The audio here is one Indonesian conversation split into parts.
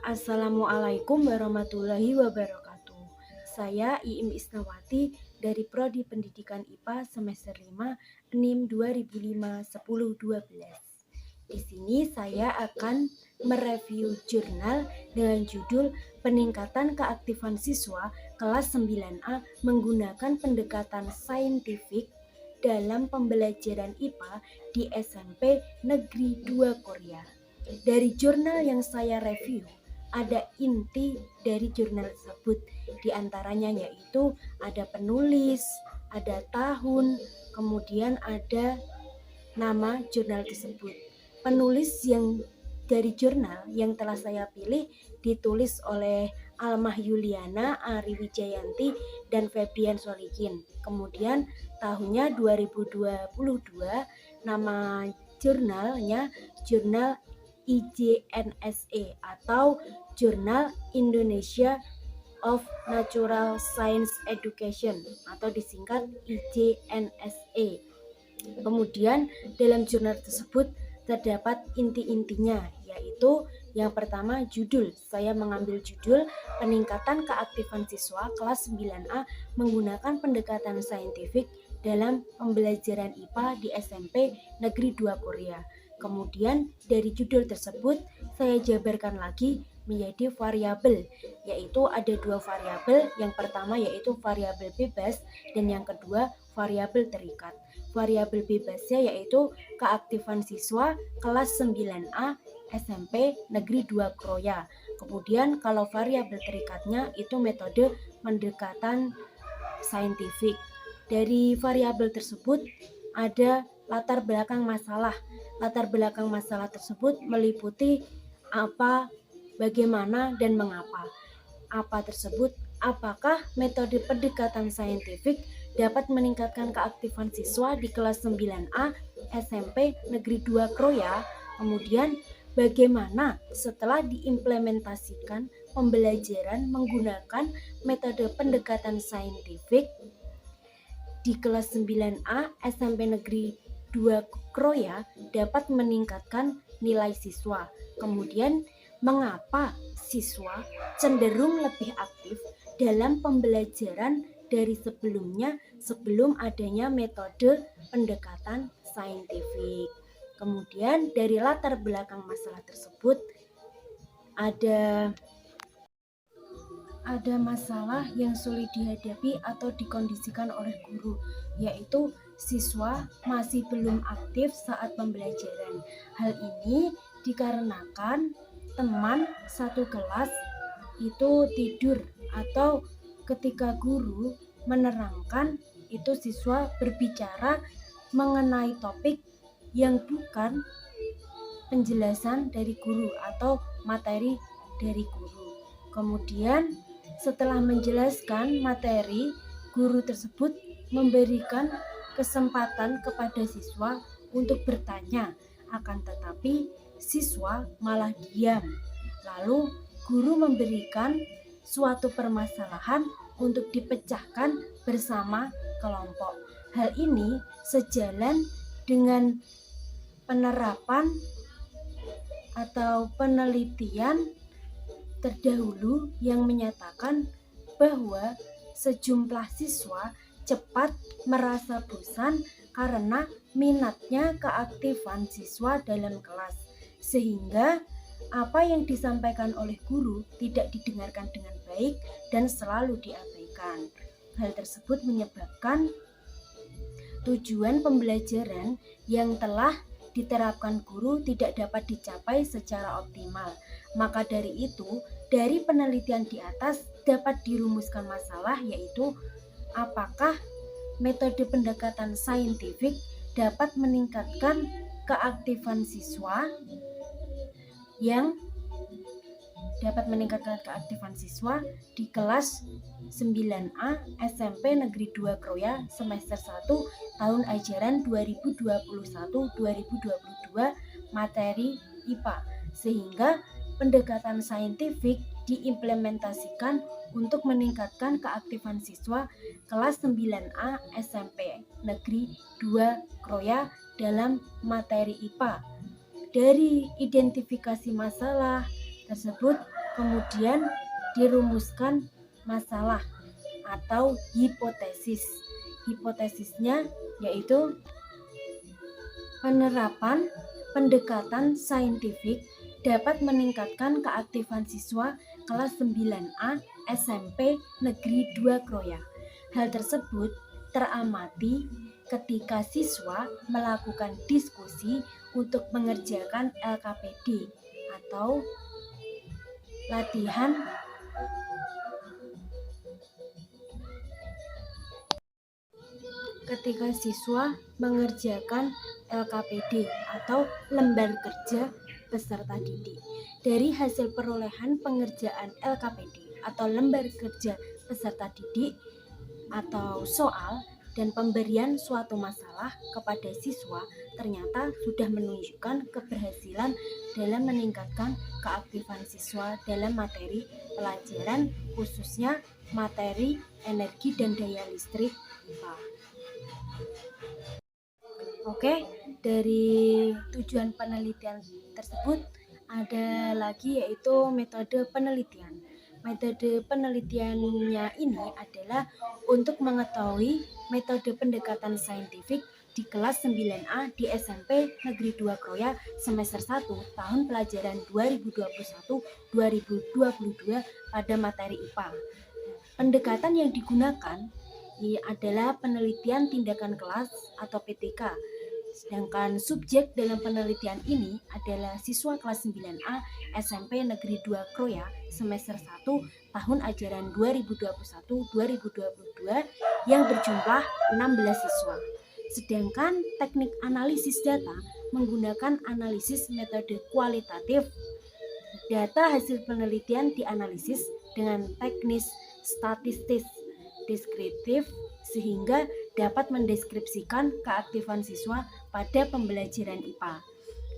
Assalamualaikum warahmatullahi wabarakatuh. Saya Iim Isnawati dari Prodi Pendidikan IPA semester 5 NIM 2005-10-12. Di sini saya akan mereview jurnal dengan judul Peningkatan Keaktifan Siswa kelas 9A menggunakan pendekatan saintifik dalam pembelajaran IPA di SMP Negeri 2 Korea. Dari jurnal yang saya review, ada inti dari jurnal tersebut. Di antaranya yaitu ada penulis, ada tahun, kemudian ada nama jurnal tersebut. Penulis yang dari jurnal yang telah saya pilih ditulis oleh Almah Yuliana, Ari Wijayanti, dan Febrian Solikin. Kemudian tahunnya 2022, nama jurnalnya Jurnal IJNSE atau Jurnal Indonesia of Natural Science Education atau disingkat IJNSE. Kemudian dalam jurnal tersebut terdapat inti-intinya, yaitu yang pertama judul. Saya mengambil judul Peningkatan Keaktifan Siswa kelas 9A menggunakan pendekatan saintifik dalam pembelajaran IPA di SMP Negeri 2 Korea. Kemudian dari judul tersebut saya jabarkan lagi menjadi variabel, yaitu ada dua variabel. Yang pertama yaitu variabel bebas dan yang kedua variabel terikat. Variabel bebasnya yaitu keaktifan siswa kelas 9A SMP Negeri 2 Kroya. Kemudian kalau variabel terikatnya itu metode pendekatan saintifik. Dari variabel tersebut ada latar belakang masalah. Latar belakang masalah tersebut meliputi apa, bagaimana, dan mengapa. Apa tersebut? Apakah metode pendekatan saintifik dapat meningkatkan keaktifan siswa di kelas 9A SMP Negeri 2 Kroya? Kemudian bagaimana setelah diimplementasikan pembelajaran menggunakan metode pendekatan saintifik di kelas 9A SMP Negeri 2 Kroya dapat meningkatkan nilai siswa. Kemudian mengapa siswa cenderung lebih aktif dalam pembelajaran dari sebelumnya sebelum adanya metode pendekatan saintifik. Kemudian dari latar belakang masalah tersebut ada masalah yang sulit dihadapi atau dikondisikan oleh guru, yaitu siswa masih belum aktif saat pembelajaran. Hal ini dikarenakan teman satu kelas itu tidur atau ketika guru menerangkan itu siswa berbicara mengenai topik yang bukan penjelasan dari guru atau materi dari guru. Kemudian setelah menjelaskan materi, guru tersebut memberikan kesempatan kepada siswa untuk bertanya, akan tetapi siswa malah diam. Lalu guru memberikan suatu permasalahan untuk dipecahkan bersama kelompok. Hal ini sejalan dengan penerapan atau penelitian terdahulu yang menyatakan bahwa sejumlah siswa cepat merasa bosan karena minatnya keaktifan siswa dalam kelas, sehingga apa yang disampaikan oleh guru tidak didengarkan dengan baik dan selalu diabaikan. Hal tersebut menyebabkan tujuan pembelajaran yang telah diterapkan guru tidak dapat dicapai secara optimal. Maka dari itu, dari penelitian di atas dapat dirumuskan masalah, yaitu apakah metode pendekatan saintifik dapat meningkatkan keaktifan siswa di kelas 9A SMP Negeri 2 Kroya semester 1 tahun ajaran 2021-2022 materi IPA, sehingga pendekatan saintifik diimplementasikan untuk meningkatkan keaktifan siswa kelas 9A SMP Negeri 2 Kroya dalam materi IPA. Dari identifikasi masalah tersebut, Kemudian dirumuskan masalah atau hipotesis. Hipotesisnya yaitu penerapan pendekatan saintifik dapat meningkatkan keaktifan siswa kelas 9A SMP Negeri 2 Kroya. Hal tersebut teramati ketika siswa melakukan diskusi untuk mengerjakan LKPD atau latihan ketika siswa mengerjakan LKPD atau lembar kerja peserta didik. Dari hasil perolehan pengerjaan LKPD atau lembar kerja peserta didik atau soal dan pemberian suatu masalah kepada siswa ternyata sudah menunjukkan keberhasilan dalam meningkatkan keaktifan siswa dalam materi pelajaran, khususnya materi energi dan daya listrik IPA. Oke, dari tujuan penelitian tersebut ada lagi yaitu metode penelitian. Metode penelitiannya ini adalah untuk mengetahui metode pendekatan saintifik di kelas 9A di SMP Negeri 2 Kroya semester 1 tahun pelajaran 2021-2022 pada materi IPA. Pendekatan yang digunakan adalah penelitian tindakan kelas atau PTK. Sedangkan subjek dalam penelitian ini adalah siswa kelas 9A SMP Negeri 2 Kroya semester 1 tahun ajaran 2021-2022 yang berjumlah 16 siswa. Sedangkan teknik analisis data menggunakan analisis metode kualitatif. Data hasil penelitian dianalisis dengan teknis statistis deskriptif sehingga dapat mendeskripsikan keaktifan siswa pada pembelajaran IPA.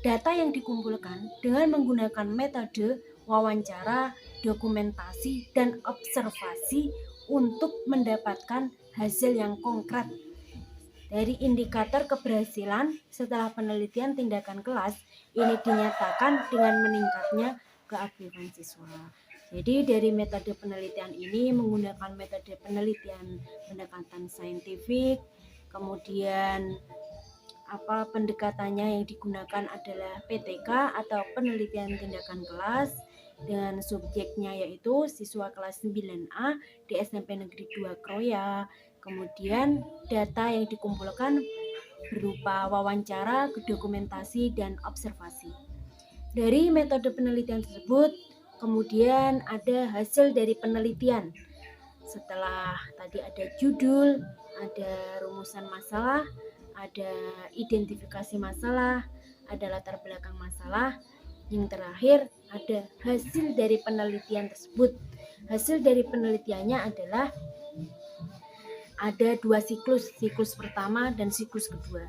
Data yang dikumpulkan dengan menggunakan metode wawancara, dokumentasi, dan observasi untuk mendapatkan hasil yang konkret. Dari indikator keberhasilan setelah penelitian tindakan kelas, ini dinyatakan dengan meningkatnya keaktifan siswa. Jadi dari metode penelitian ini menggunakan metode penelitian pendekatan saintifik, kemudian pendekatannya yang digunakan adalah PTK atau penelitian tindakan kelas dengan subjeknya yaitu siswa kelas 9A di SMP Negeri 2 Kroya. Kemudian data yang dikumpulkan berupa wawancara, dokumentasi, dan observasi. Dari metode penelitian tersebut kemudian ada hasil dari penelitian. Setelah tadi ada judul, ada rumusan masalah, ada identifikasi masalah, ada latar belakang masalah. Yang terakhir ada hasil dari penelitian tersebut. Hasil dari penelitiannya adalah ada 2 siklus, siklus pertama dan siklus kedua.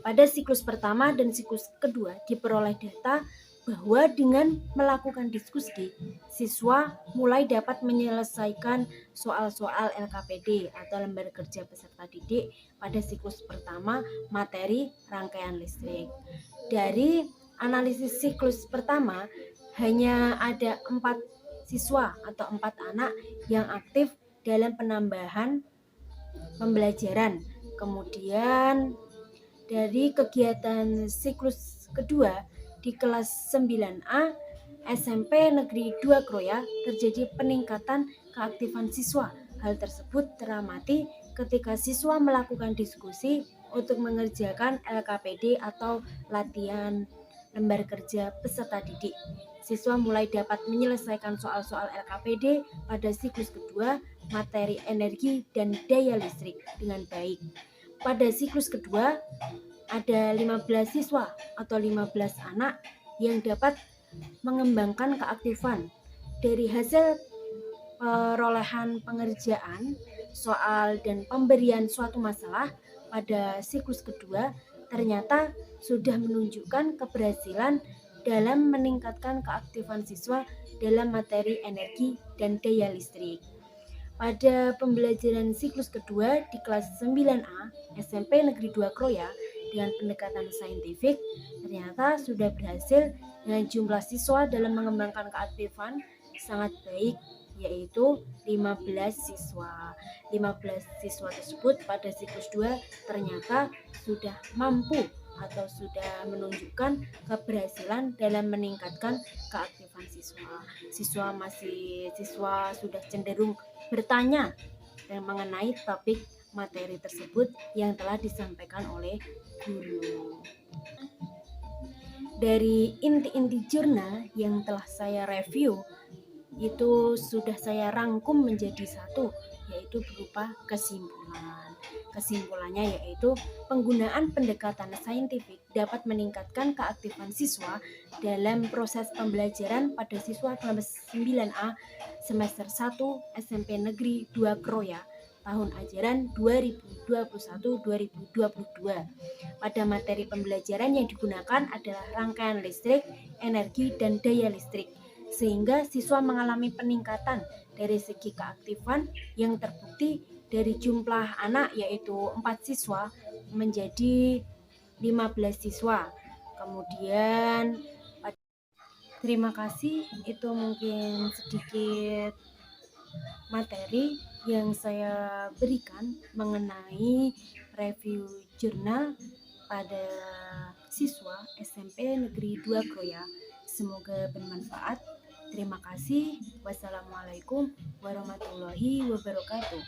Pada siklus pertama dan siklus kedua diperoleh data bahwa dengan melakukan diskusi, siswa mulai dapat menyelesaikan soal-soal LKPD atau lembar kerja peserta didik pada siklus pertama materi rangkaian listrik. Dari analisis siklus pertama, hanya ada 4 siswa atau 4 anak yang aktif dalam penambahan pembelajaran. Kemudian dari kegiatan siklus kedua di kelas 9A SMP Negeri 2 Kroya terjadi peningkatan keaktifan siswa. Hal tersebut teramati ketika siswa melakukan diskusi untuk mengerjakan LKPD atau latihan lembar kerja peserta didik. Siswa mulai dapat menyelesaikan soal-soal LKPD pada siklus kedua materi energi dan daya listrik dengan baik. Pada siklus kedua ada 15 siswa atau 15 anak yang dapat mengembangkan keaktifan. Dari hasil perolehan pengerjaan, soal, dan pemberian suatu masalah pada siklus kedua ternyata sudah menunjukkan keberhasilan dalam meningkatkan keaktifan siswa dalam materi energi dan daya listrik. Pada pembelajaran siklus kedua di kelas 9A SMP Negeri 2 Kroya dengan pendekatan saintifik ternyata sudah berhasil dengan jumlah siswa dalam mengembangkan keaktifan sangat baik, yaitu 15 siswa. 15 siswa tersebut pada siklus 2 ternyata sudah mampu atau sudah menunjukkan keberhasilan dalam meningkatkan keaktifan siswa. Siswa sudah cenderung bertanya dan mengenai topik materi tersebut yang telah disampaikan oleh guru. Dari inti-inti jurnal yang telah saya review, itu sudah saya rangkum menjadi satu, yaitu berupa kesimpulan. Kesimpulannya yaitu penggunaan pendekatan saintifik dapat meningkatkan keaktifan siswa dalam proses pembelajaran pada siswa kelas 9A semester 1 SMP Negeri 2 Kroya tahun ajaran 2021-2022. Pada materi pembelajaran yang digunakan adalah rangkaian listrik, energi, dan daya listrik, sehingga siswa mengalami peningkatan dari segi keaktifan yang terbukti dari jumlah anak yaitu 4 siswa menjadi 15 siswa. Kemudian terima kasih, itu mungkin sedikit materi yang saya berikan mengenai review jurnal pada siswa SMP Negeri 2 Kroya. Semoga bermanfaat. Terima kasih. Wassalamualaikum warahmatullahi wabarakatuh.